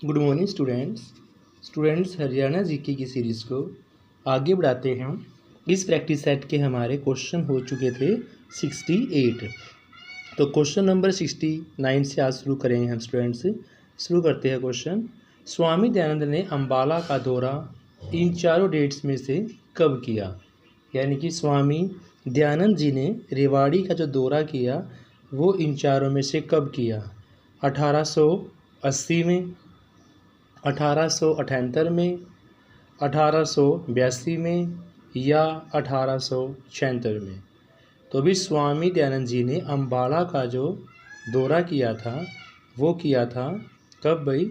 Good morning students Haryana GK की series को आगे बढ़ाते हैं। इस प्रैक्टिस सेट के हमारे क्वेश्चन हो चुके थे 68। तो क्वेश्चन नंबर 69 से आज शुरू करेंगे हम स्टूडेंट्स। शुरू करते हैं क्वेश्चन। स्वामी दयानंद ने अम्बाला का दौरा इन चारों डेट्स में से कब किया? यानी कि स्वामी दयानंद जी ने रेवाड़ी का जो दौरा किया वो इन चारों में से कब किया? 1880 में, 1878 में, 1882 में या 1876 में। तो भी स्वामी दयानंद जी ने अम्बाला का जो दौरा किया था वो किया था कब भाई?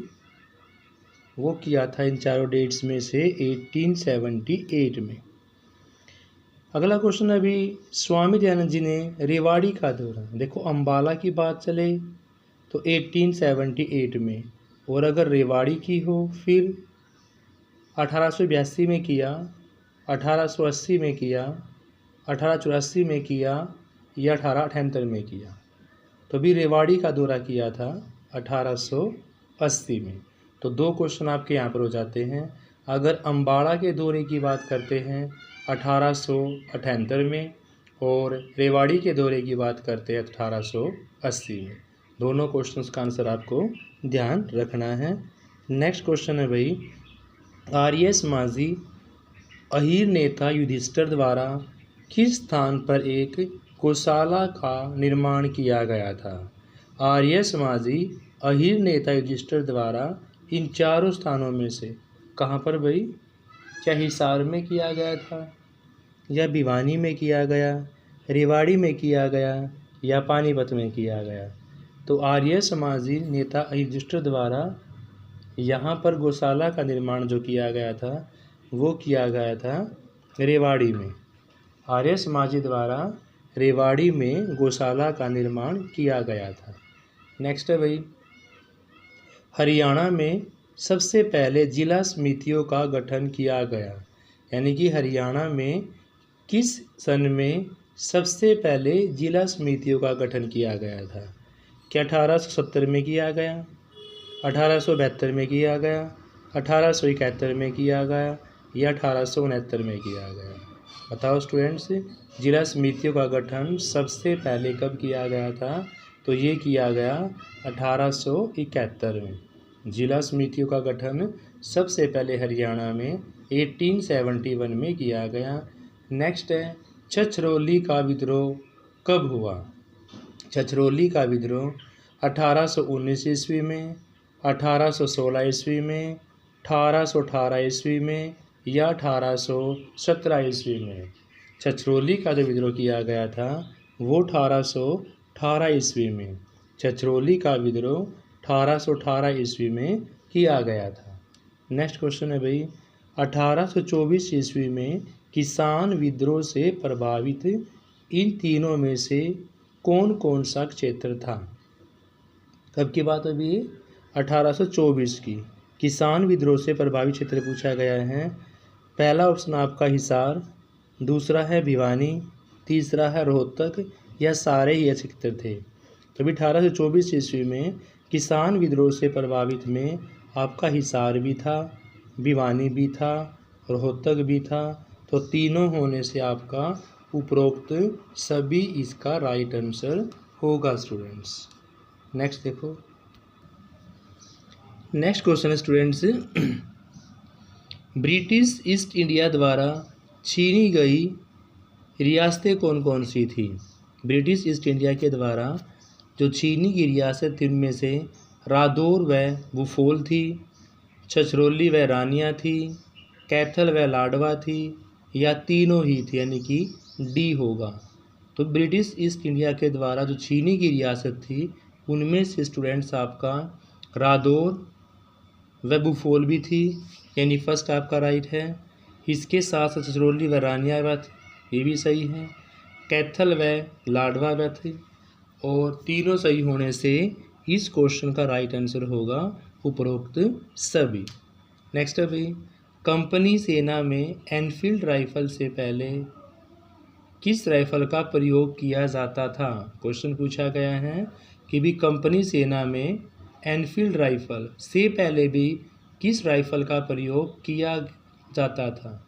वो किया था इन चारों डेट्स में से 1878 में। अगला क्वेश्चन अभी स्वामी दयानंद जी ने रेवाड़ी का दौरा, देखो अम्बाला की बात चले तो 1878 में, और अगर रेवाड़ी की हो फिर 1882 में किया, 1880 में किया, 1884 में किया या 1878 में किया। तो भी रेवाड़ी का दौरा किया था 1880 में। तो दो क्वेश्चन आपके यहाँ पर हो जाते हैं। अगर अम्बाड़ा के दौरे की बात करते हैं 1878 में, और रेवाड़ी के दौरे की बात करते हैं 1880 में। दोनों क्वेश्चंस का आंसर आपको ध्यान रखना है। नेक्स्ट क्वेश्चन है भाई, आर्य समाजी अहीर नेता युधिष्ठिर द्वारा किस स्थान पर एक गौशाला का निर्माण किया गया था? आर्य समाजी अहीर नेता युधिष्ठिर द्वारा इन चारों स्थानों में से कहाँ पर भाई? क्या हिसार में किया गया था, या भिवानी में किया गया, रेवाड़ी में किया गया या पानीपत में किया गया? तो आर्य समाजी नेता युधिष्ठिर द्वारा यहाँ पर गौशाला का निर्माण जो किया गया था वो किया गया था रेवाड़ी में। आर्य समाजी द्वारा रेवाड़ी में गौशाला का निर्माण किया गया था। नेक्स्ट है भाई, हरियाणा में सबसे पहले जिला समितियों का गठन किया गया। यानी कि हरियाणा में किस सन में सबसे पहले जिला समितियों का गठन किया गया था? क्या 1870 में किया गया, 1872 में किया गया, 1871 में किया गया या 1869 में किया गया? बताओ स्टूडेंट्स, जिला समितियों का गठन सबसे पहले कब किया गया था? तो ये किया गया 1871 में। जिला समितियों का गठन सबसे पहले हरियाणा में 1871 में किया गया। नेक्स्ट है, छछरौली का विद्रोह कब हुआ? छछरौली का विद्रोह 1819 ईस्वी में, 1816 ईस्वी में, 1818 ईस्वी में या 1817 ईस्वी में। छछरौली का जो विद्रोह किया गया था वो 1818 ईस्वी में। छछरौली का विद्रोह 1818 ईस्वी में किया गया था। नेक्स्ट क्वेश्चन है भाई, 1824 ईस्वी में किसान विद्रोह से प्रभावित इन तीनों में से कौन कौन सा क्षेत्र था? कब की बात अभी? 1824 की। किसान विद्रोह से प्रभावित क्षेत्र पूछा गया है। पहला ऑप्शन आपका हिसार, दूसरा है भिवानी, तीसरा है रोहतक या सारे ही ऐसे क्षेत्र थे। तो अभी 1824 ईस्वी में किसान विद्रोह से प्रभावित में आपका हिसार भी था, भिवानी भी था, रोहतक भी था। तो तीनों होने से आपका उपरोक्त सभी इसका राइट आंसर होगा स्टूडेंट्स। नेक्स्ट देखो, नेक्स्ट क्वेश्चन है स्टूडेंट्स, ब्रिटिश ईस्ट इंडिया द्वारा छीनी गई रियासतें कौन कौन सी थी? ब्रिटिश ईस्ट इंडिया के द्वारा जो छीनी की रियासत थी उनमें से रादौर व बुफोल थी, छछरौली व रानिया थी, कैथल व लाडवा थी या तीनों ही थी, यानी कि डी होगा। तो ब्रिटिश ईस्ट इंडिया के द्वारा जो छीनी की रियासत थी उनमें से स्टूडेंट्स आपका रादौर व बुफोल भी थी, यानी फर्स्ट आपका राइट है। इसके साथ साथ छछरौली व रानिया व ये भी सही है, कैथल व लाडवा व थी, और तीनों सही होने से इस क्वेश्चन का राइट आंसर होगा उपरोक्त सभी। नेक्स्ट है भाई, कंपनी सेना में एनफील्ड राइफल से पहले किस राइफल का प्रयोग किया जाता था? क्वेश्चन पूछा गया है कि भी कंपनी सेना में एनफील्ड राइफल से पहले भी किस राइफल का प्रयोग किया जाता था?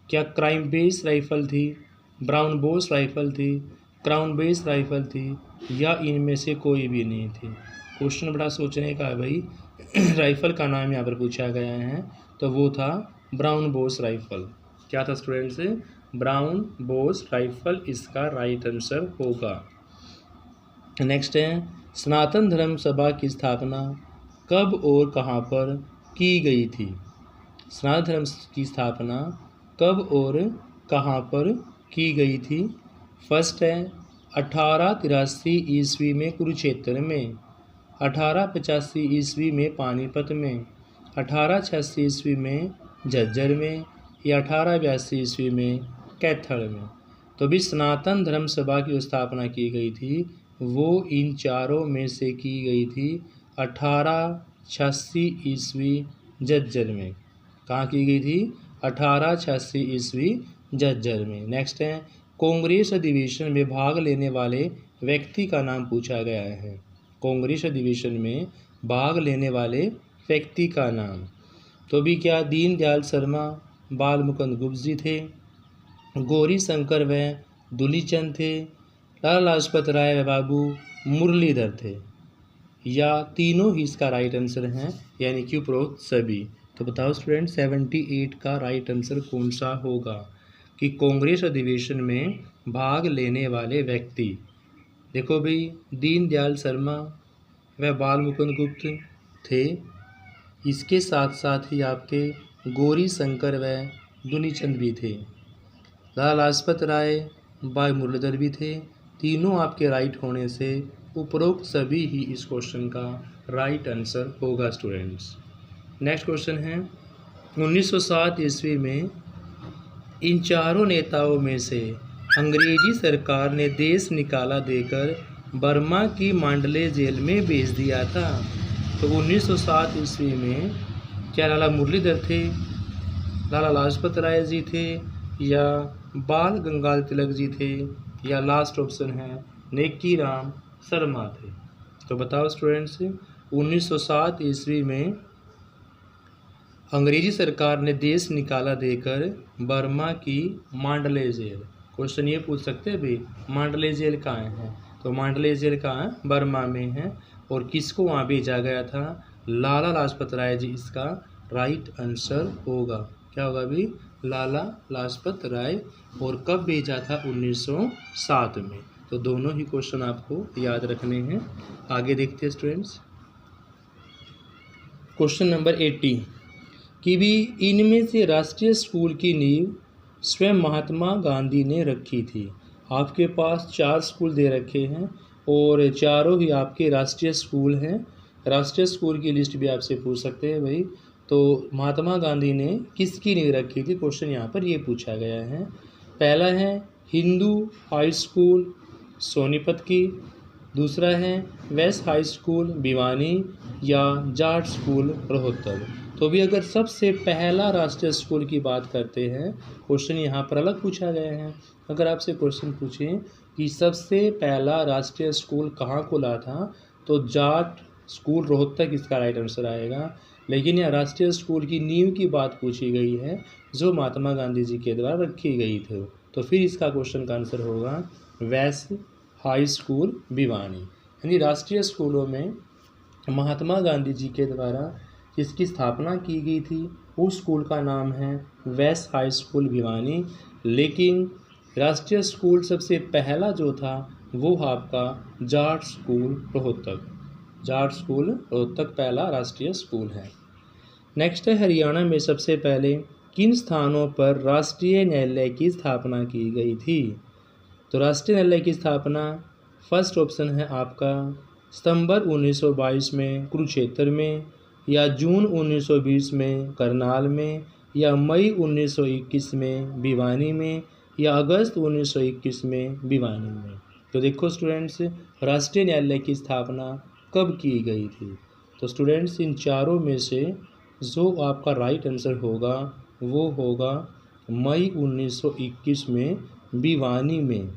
क्या क्राइम बेस राइफल थी, ब्राउन बोस राइफल थी, क्राउन बेस राइफल थी, या इनमें से कोई भी नहीं थी? क्वेश्चन बड़ा सोचने का है भाई। राइफल का नाम यहाँ पर पूछा गया है, तो वो था ब्राउन बोस राइफल। क्या था स्टूडेंट्स? ब्राउन बोस राइफल इसका राइट आंसर होगा। नेक्स्ट है, सनातन धर्म सभा की स्थापना कब और कहाँ पर की गई थी? सनातन धर्म की स्थापना कब और कहाँ पर की गई थी? फर्स्ट है 1883 ईस्वी में कुरुक्षेत्र में, 1885 ईस्वी में पानीपत में, 1886 ईस्वी में झज्जर में, या 1882 ईस्वी में कैथल में। तो भी सनातन धर्म सभा की स्थापना की गई थी वो इन चारों में से की गई थी 1886 ईस्वी झज्जर में। कहाँ की गई थी? 1886 ईस्वी झज्जर में। नेक्स्ट है, कांग्रेस अधिवेशन में भाग लेने वाले व्यक्ति का नाम पूछा गया है। कांग्रेस अधिवेशन में भाग लेने वाले व्यक्ति का नाम, तो भी क्या दीनदयाल शर्मा, बाल मुकुंद गुप्त जी थे, गौरी शंकर व दुलीचंद थे, लाला लाजपत राय व बाबू मुरलीधर थे, या तीनों ही इसका राइट आंसर है, यानी कि उपरोक्त सभी। तो बताओ स्टूडेंट 78 का राइट आंसर कौन सा होगा? कि कांग्रेस अधिवेशन में भाग लेने वाले व्यक्ति, देखो भाई दीनदयाल शर्मा व बाल मुकुंद गुप्त थे, इसके साथ साथ ही आपके गौरी शंकर व दुलीचंद भी थे, लाला लाजपत राय बाई मुरलीधर भी थे। तीनों आपके राइट होने से उपरोक्त सभी ही इस क्वेश्चन का राइट आंसर होगा स्टूडेंट्स। नेक्स्ट क्वेश्चन है, 1907 ईस्वी में इन चारों नेताओं में से अंग्रेजी सरकार ने देश निकाला देकर बर्मा की मांडले जेल में भेज दिया था। तो 1907 ईस्वी में क्या लाला मुरलीधर थे, लाला लाजपत राय जी थे, या बाल गंगाधर तिलक जी थे, या लास्ट ऑप्शन है नेकी राम शर्मा थे? तो बताओ स्टूडेंट्स 1907 ईस्वी में अंग्रेजी सरकार ने देश निकाला देकर बर्मा की मांडले जेल। क्वेश्चन ये पूछ सकते हैं भाई मांडले जेल कहाँ है? तो मांडले जेल कहाँ? बर्मा में है। और किसको वहाँ भेजा गया था? लाला लाजपत राय जी इसका राइट आंसर होगा। क्या होगा भाई? लाला लाजपत राय। और कब भेजा था? 1907 में। तो दोनों ही क्वेश्चन आपको याद रखने हैं। आगे देखते हैं स्टूडेंट्स, क्वेश्चन नंबर 80 कि भी इनमें से राष्ट्रीय स्कूल की नींव स्वयं महात्मा गांधी ने रखी थी। आपके पास 4 स्कूल दे रखे हैं और चारों ही आपके राष्ट्रीय स्कूल हैं। राष्ट्रीय स्कूल की लिस्ट भी आपसे पूछ सकते हैं भाई। तो महात्मा गांधी ने किसकी नींव रखी थी? क्वेश्चन यहाँ पर ये पूछा गया है। पहला है हिंदू हाई स्कूल सोनीपत की, दूसरा है वेस्ट हाई स्कूल भिवानी, या जाट स्कूल रोहतक। तो भी अगर सबसे पहला राष्ट्रीय स्कूल की बात करते हैं, क्वेश्चन यहाँ पर अलग पूछा गया है। अगर आपसे क्वेश्चन पूछें कि सबसे पहला राष्ट्रीय स्कूल कहाँ खुला था, तो जाट स्कूल रोहतक इसका राइट आंसर आएगा। लेकिन यह राष्ट्रीय स्कूल की नींव की बात पूछी गई है जो महात्मा गांधी जी के द्वारा रखी गई थी। तो फिर इसका क्वेश्चन का आंसर होगा वेस्ट हाई स्कूल भिवानी। यानी राष्ट्रीय स्कूलों में महात्मा गांधी जी के द्वारा जिसकी स्थापना की गई थी उस स्कूल का नाम है वेस्ट हाई स्कूल भिवानी। लेकिन राष्ट्रीय स्कूल सबसे पहला जो था वो आपका जाट स्कूल रोहतक। जाट स्कूल रोहतक पहला राष्ट्रीय स्कूल है। नेक्स्ट है हरियाणा में सबसे पहले किन स्थानों पर राष्ट्रीय न्यायालय की स्थापना की गई थी? तो राष्ट्रीय न्यायालय की स्थापना फर्स्ट ऑप्शन है आपका सितंबर 1922 में कुरुक्षेत्र में, या जून 1920 में करनाल में, या मई 1921 में भिवानी में, या अगस्त 1921 में भिवानी में। तो देखो स्टूडेंट्स राष्ट्रीय न्यायालय की स्थापना कब की गई थी? तो स्टूडेंट्स इन चारों में से जो आपका राइट आंसर होगा वो होगा मई 1921 में भिवानी में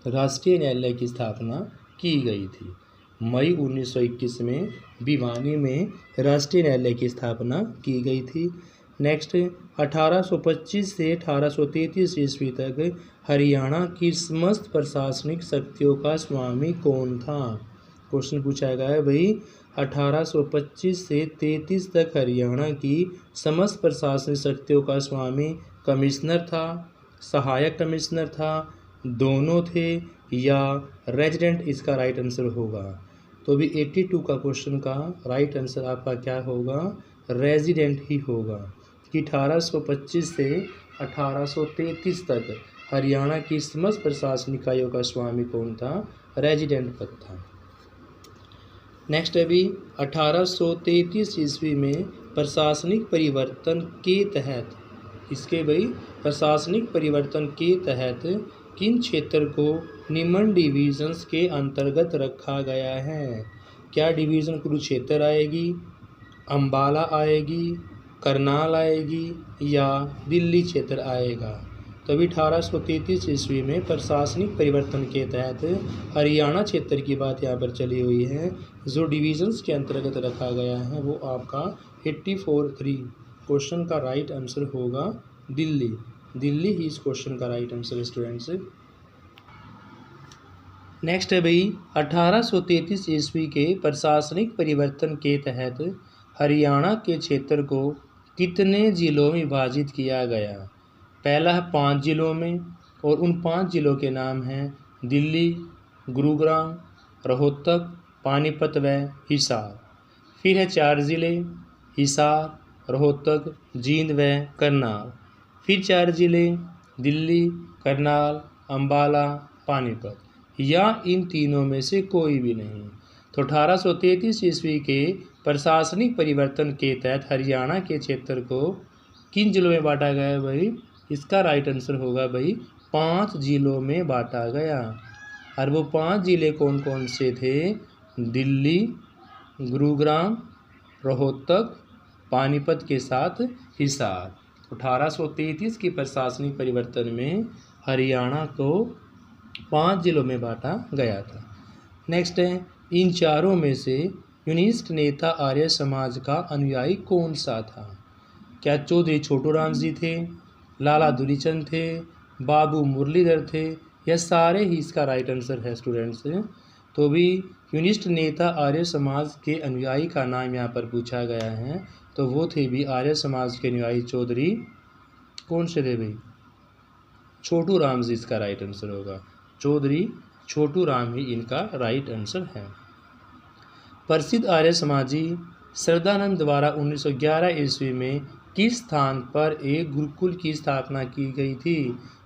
राष्ट्रीय न्यायालय की स्थापना की गई थी। मई 1921 में भिवानी में राष्ट्रीय न्यायालय की स्थापना की गई थी। नेक्स्ट 1825 से 1833 ईस्वी तक हरियाणा की समस्त प्रशासनिक शक्तियों का स्वामी कौन था। क्वेश्चन पूछा गया है भाई 1825 से 33 तक हरियाणा की समस्त प्रशासनिक शक्तियों का स्वामी कमिश्नर था, सहायक कमिश्नर था, दोनों थे या रेजिडेंट इसका राइट आंसर होगा। तो भी 82 का क्वेश्चन का राइट आंसर आपका क्या होगा, रेजिडेंट ही होगा कि 1825 से 1833 तक हरियाणा की समस्त प्रशासनिक इकाइयों का स्वामी कौन था, रेजिडेंट पद था। नेक्स्ट अभी 1833 ईस्वी में प्रशासनिक परिवर्तन के तहत, इसके भाई प्रशासनिक परिवर्तन के तहत किन क्षेत्र को निम्न डिविजन्स के अंतर्गत रखा गया है। क्या डिवीज़न कुरुक्षेत्र आएगी, अम्बाला आएगी, करनाल आएगी या दिल्ली क्षेत्र आएगा। तो अभी 1833 ईस्वी में प्रशासनिक परिवर्तन के तहत हरियाणा क्षेत्र की बात यहाँ पर चली हुई है। जो डिवीजन्स के अंतर्गत रखा गया है वो आपका 84-3 क्वेश्चन का राइट आंसर होगा दिल्ली। दिल्ली ही इस क्वेश्चन का राइट आंसर है स्टूडेंट्स। नेक्स्ट है भाई 1833 ईस्वी के प्रशासनिक परिवर्तन के तहत हरियाणा के क्षेत्र को कितने जिलों में विभाजित किया गया। पहला है 5 जिलों में और उन 5 जिलों के नाम हैं दिल्ली, गुरुग्राम, रोहतक, पानीपत व हिसार। फिर है 4 ज़िले हिसार, रोहतक, जींद व करनाल। फिर 4 ज़िले दिल्ली, करनाल, अम्बाला, पानीपत या इन तीनों में से कोई भी नहीं। तो 1833 ईस्वी के प्रशासनिक परिवर्तन के तहत हरियाणा के क्षेत्र को किन जिलों में बांटा गया है भाई, इसका राइट आंसर होगा भाई 5 जिलों में बांटा गया। और वो 5 जिले कौन कौन से थे, दिल्ली, गुरुग्राम, रोहतक, पानीपत के साथ हिसार। 1833 की प्रशासनिक परिवर्तन में हरियाणा को 5 जिलों में बांटा गया था। नेक्स्ट है इन चारों में से यूनिस्ट नेता आर्य समाज का अनुयायी कौन सा था। क्या चौधरी छोटू राम जी थे, लाला दुलीचंद थे, बाबू मुरलीधर थे या सारे ही इसका राइट आंसर है स्टूडेंट्स। तो भी यूनिस्ट नेता आर्य समाज के अनुयायी का नाम यहाँ पर पूछा गया है, तो वो थे भी आर्य समाज के अनुयायी चौधरी कौन से थे भाई, छोटू राम जी इसका राइट आंसर होगा। चौधरी छोटू राम ही इनका राइट आंसर है। प्रसिद्ध आर्य समाजी श्रद्धानंद द्वारा 1911 ईस्वी में किस स्थान पर एक गुरुकुल की स्थापना की गई थी।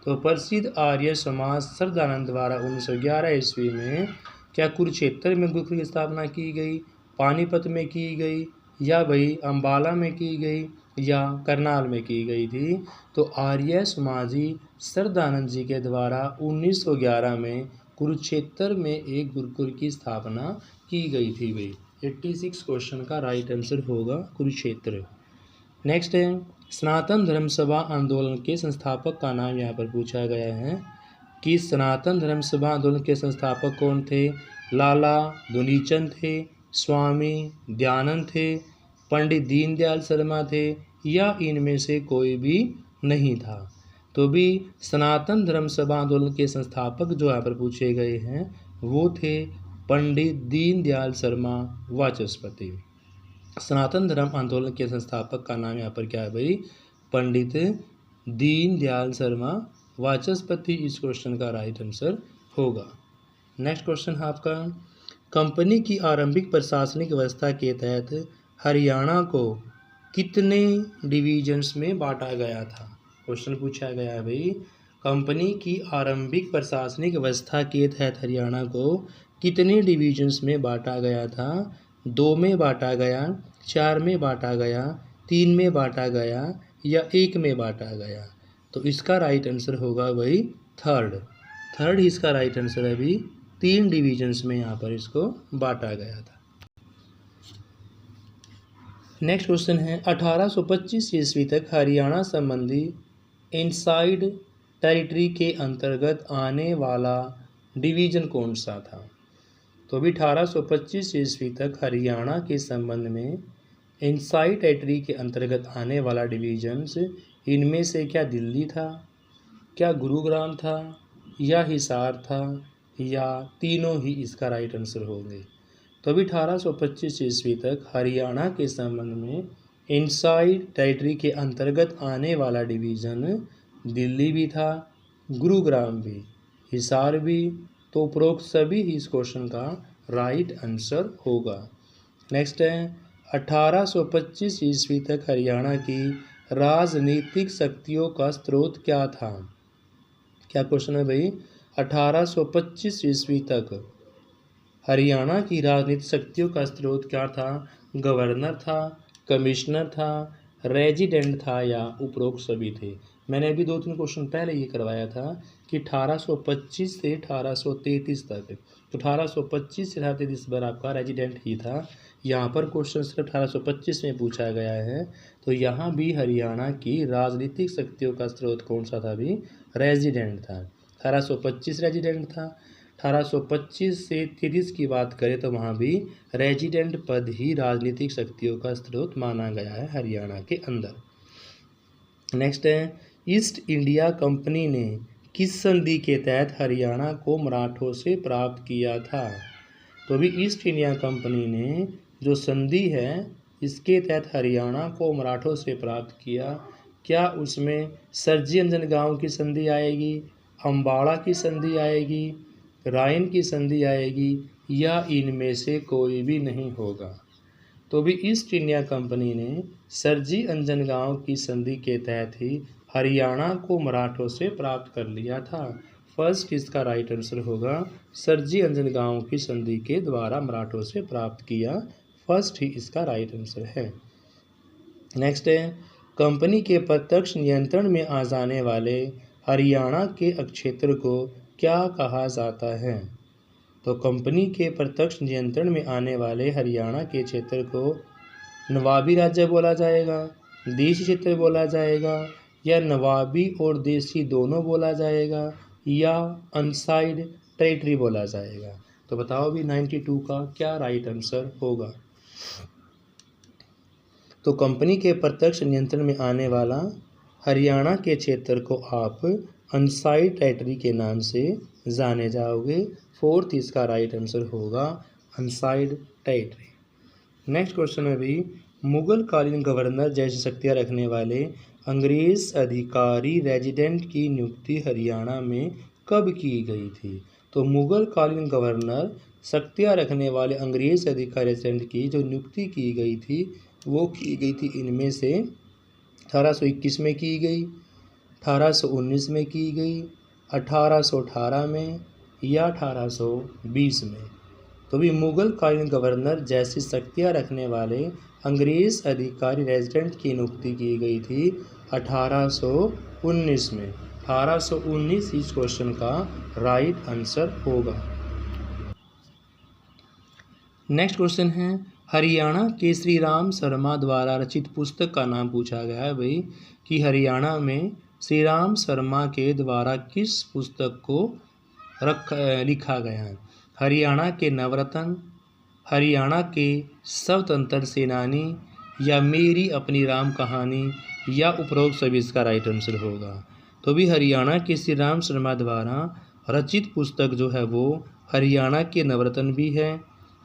तो प्रसिद्ध आर्य समाज श्रद्धानंद द्वारा 1911 ईस्वी में क्या कुरुक्षेत्र में गुरुकुल की स्थापना की गई, पानीपत में की गई या भाई अम्बाला में की गई या करनाल में की गई थी। तो आर्य समाजी श्रद्धानंद जी के द्वारा 1911 में कुरुक्षेत्र में एक गुरुकुल की स्थापना की गई थी भाई। 86 क्वेश्चन का राइट आंसर होगा कुरुक्षेत्र। नेक्स्ट है सनातन धर्म सभा आंदोलन के संस्थापक का नाम यहाँ पर पूछा गया है कि सनातन धर्म सभा आंदोलन के संस्थापक कौन थे। लाला दुलीचंद थे, स्वामी दयानंद थे, पंडित दीनदयाल शर्मा थे या इनमें से कोई भी नहीं था। तो भी सनातन धर्म सभा आंदोलन के संस्थापक जो यहाँ पर पूछे गए हैं वो थे पंडित दीनदयाल शर्मा वाचस्पति। सनातन धर्म आंदोलन के संस्थापक का नाम यहाँ पर क्या है भाई, पंडित दीनदयाल शर्मा वाचस्पति इस क्वेश्चन का राइट आंसर होगा। नेक्स्ट क्वेश्चन है आपका कंपनी की आरंभिक प्रशासनिक व्यवस्था के तहत हरियाणा को कितने डिवीजन्स में बांटा गया था। क्वेश्चन पूछा गया है भाई कंपनी की आरंभिक प्रशासनिक व्यवस्था के तहत हरियाणा को कितने डिवीजन्स में बांटा गया था। 2 में बांटा गया, 4 में बांटा गया, 3 में बांटा गया या 1 में बांटा गया। तो इसका राइट आंसर होगा भाई थर्ड ही इसका राइट आंसर है भाई। 3 डिवीजन्स में यहाँ पर इसको बांटा गया था। नेक्स्ट क्वेश्चन है 1825 ईस्वी तक हरियाणा संबंधी इनसाइड टेरिटरी के अंतर्गत आने वाला डिवीज़न कौन सा था। तो भी 1825 ईस्वी तक हरियाणा के संबंध में इंसाई टेरिटरी के अंतर्गत आने वाला डिवीजन्स इनमें से क्या दिल्ली था, क्या गुरुग्राम था, या हिसार था, या तीनों ही इसका राइट आंसर होंगे। तो अभी 1825 ईस्वी तक हरियाणा के संबंध में इंसाइड टेरिटरी के अंतर्गत आने वाला डिवीज़न दिल्ली भी था, गुरुग्राम भी, हिसार भी। तो उपरोक्त सभी ही इस क्वेश्चन का राइट आंसर होगा। नेक्स्ट है 1825 ईस्वी तक हरियाणा की राजनीतिक शक्तियों का स्रोत क्या था। क्या क्वेश्चन है भाई, 1825 ईस्वी तक हरियाणा की राजनीतिक शक्तियों का स्रोत क्या था। गवर्नर था, कमिश्नर था, रेजिडेंट था, या उपरोक्त सभी थे। मैंने अभी 2-3 क्वेश्चन पहले ये करवाया था कि 1825 से 1833 तक, तो 1825 से 1833 बार आपका रेजिडेंट ही था। यहाँ पर क्वेश्चन सिर्फ 1825 में पूछा गया है, तो यहाँ भी हरियाणा की राजनीतिक शक्तियों का स्रोत कौन सा था भी, रेजिडेंट था। 1825 रेजिडेंट था, 1825 से 33 की बात करें तो वहाँ भी रेजिडेंट पद ही राजनीतिक शक्तियों का स्रोत माना गया है हरियाणा के अंदर। नेक्स्ट है ईस्ट इंडिया कंपनी ने किस संधि के तहत हरियाणा को मराठों से प्राप्त किया था। तो भी ईस्ट इंडिया कंपनी ने जो संधि है इसके तहत हरियाणा को मराठों से प्राप्त किया। क्या उसमें सरजी अंजनगांव की संधि आएगी, अम्बाड़ा की संधि आएगी, रायन की संधि आएगी, या इनमें से कोई भी नहीं होगा। तो भी ईस्ट इंडिया कंपनी ने सरजी अंजनगांव की संधि के तहत ही हरियाणा को मराठों से प्राप्त कर लिया था। फर्स्ट इसका राइट आंसर होगा, सरजी अंजनगांव की संधि के द्वारा मराठों से प्राप्त किया, फर्स्ट ही इसका राइट आंसर है। नेक्स्ट है कंपनी के प्रत्यक्ष नियंत्रण में आ जाने वाले हरियाणा के क्षेत्र को क्या कहा जाता है। तो कंपनी के प्रत्यक्ष नियंत्रण में आने वाले हरियाणा के क्षेत्र को नवाबी राज्य बोला जाएगा, देशी क्षेत्र बोला जाएगा, या नवाबी और देशी दोनों बोला जाएगा, या अनसाइड टेरिटरी बोला जाएगा। तो बताओ भी 92 का क्या राइट आंसर होगा। तो कंपनी के प्रत्यक्ष नियंत्रण में आने वाला हरियाणा के क्षेत्र को आप अनसाइड टेरिटरी के नाम से जाने जाओगे। फोर्थ इसका राइट आंसर होगा अनसाइड टेरिटरी। नेक्स्ट क्वेश्चन है भी मुगल कालीन गवर्नर जैसी शक्तियाँ रखने वाले अंग्रेज अधिकारी रेजिडेंट की नियुक्ति हरियाणा में कब की गई थी। तो मुगल कालीन गवर्नर शक्तियाँ रखने वाले अंग्रेज अधिकारी रेजिडेंट की जो नियुक्ति की गई थी वो की गई थी इनमें से 1821 में की गई, 1819 में की गई, 1818 में, या 1820 में। तो भी मुगल कालीन गवर्नर जैसी शक्तियाँ रखने वाले अंग्रेज अधिकारी रेजिडेंट की नियुक्ति की गई थी 1819 में। 1819 इस क्वेश्चन का राइट आंसर होगा। नेक्स्ट क्वेश्चन है हरियाणा के श्री राम शर्मा द्वारा रचित पुस्तक का नाम पूछा गया है भाई कि हरियाणा में श्री राम शर्मा के द्वारा किस पुस्तक को लिखा गया है। हरियाणा के नवरत्न, हरियाणा के स्वतंत्र सेनानी, या मेरी अपनी राम कहानी, या उपरोक्त सभी इसका राइट आंसर होगा। तो भी हरियाणा के श्री राम शर्मा द्वारा रचित पुस्तक जो है वो हरियाणा के नवरत्न भी है,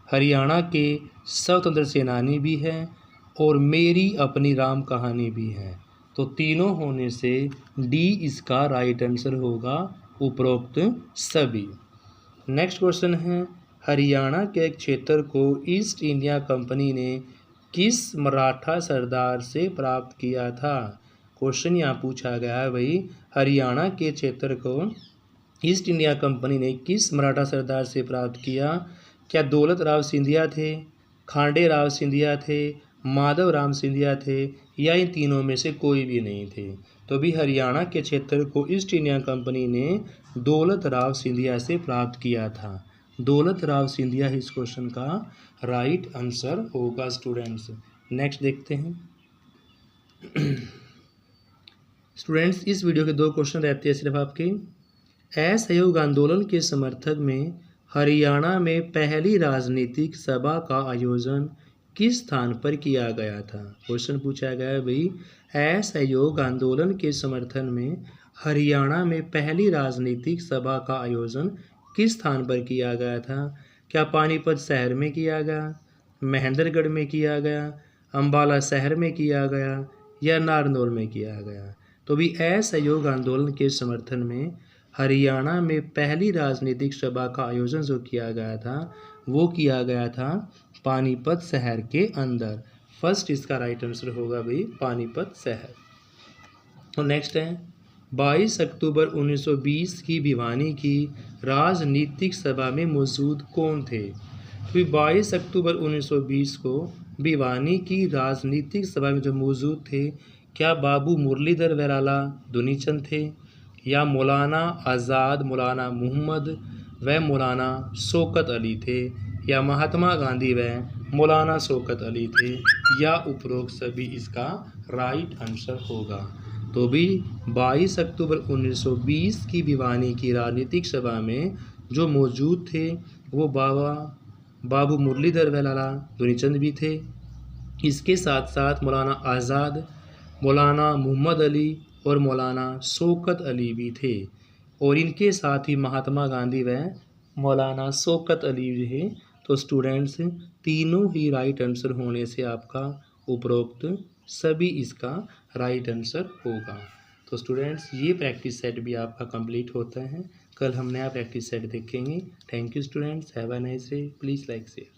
हरियाणा के स्वतंत्र सेनानी भी है, और मेरी अपनी राम कहानी भी है। तो तीनों होने से डी इसका राइट आंसर होगा, उपरोक्त सभी। नेक्स्ट क्वेश्चन है हरियाणा के क्षेत्र को ईस्ट इंडिया कंपनी ने किस मराठा सरदार से प्राप्त किया था। क्वेश्चन यहाँ पूछा गया है भाई हरियाणा के क्षेत्र को ईस्ट इंडिया कंपनी ने किस मराठा सरदार से प्राप्त किया। क्या दौलत राव सिंधिया थे, खांडे राव सिंधिया थे, माधव राम सिंधिया थे, या इन तीनों में से कोई भी नहीं थे। तो भी हरियाणा के क्षेत्र को ईस्ट इंडिया कंपनी ने दौलत राव सिंधिया से प्राप्त किया था। दौलत राव सिंधिया इस क्वेश्चन का राइट आंसर होगा स्टूडेंट्स। नेक्स्ट देखते हैं स्टूडेंट्स इस वीडियो के 2 क्वेश्चन रहते हैं सिर्फ आपके। असहयोग आंदोलन के समर्थक में हरियाणा में पहली राजनीतिक सभा का आयोजन किस स्थान पर किया गया था। क्वेश्चन पूछा गया है भाई, असहयोग आंदोलन के समर्थन में हरियाणा में पहली राजनीतिक सभा का आयोजन किस स्थान पर किया गया था। क्या पानीपत शहर में किया गया, महेंद्रगढ़ में किया गया, अम्बाला शहर में किया गया या नारनौल में किया गया। तो भी असहयोग आंदोलन के समर्थन में हरियाणा में पहली राजनीतिक सभा का आयोजन जो किया गया था वो किया गया था पानीपत शहर के अंदर। फर्स्ट इसका राइट आंसर होगा भाई पानीपत शहर। तो नेक्स्ट है 22 अक्टूबर 1920 की भिवानी की राजनीतिक सभा में मौजूद कौन थे। तो 22 अक्टूबर 1920 को भिवानी की राजनीतिक सभा में जो मौजूद थे, क्या बाबू मुरलीधर वैराला दुनीचंद थे या मौलाना आज़ाद, मौलाना मोहम्मद व मौलाना शौकत अली थे या महात्मा गांधी व मौलाना शौकत अली थे या उपरोक्त सभी इसका राइट आंसर होगा। तो भी 22 अक्टूबर 1920 की भिवानी की राजनीतिक सभा में जो मौजूद थे वो बाबू मुरलीधर वैराला दुनीचंद भी थे। इसके साथ साथ मौलाना आज़ाद, मौलाना मोहम्मद अली और मौलाना शौकत अली भी थे और इनके साथ ही महात्मा गांधी व मौलाना शौकत अली भी थे। तो स्टूडेंट्स तीनों ही राइट आंसर होने से आपका उपरोक्त सभी इसका राइट आंसर होगा। तो स्टूडेंट्स ये प्रैक्टिस सेट भी आपका कंप्लीट होता है। कल हम नया प्रैक्टिस सेट देखेंगे। Thank you students, have a nice day, please like share.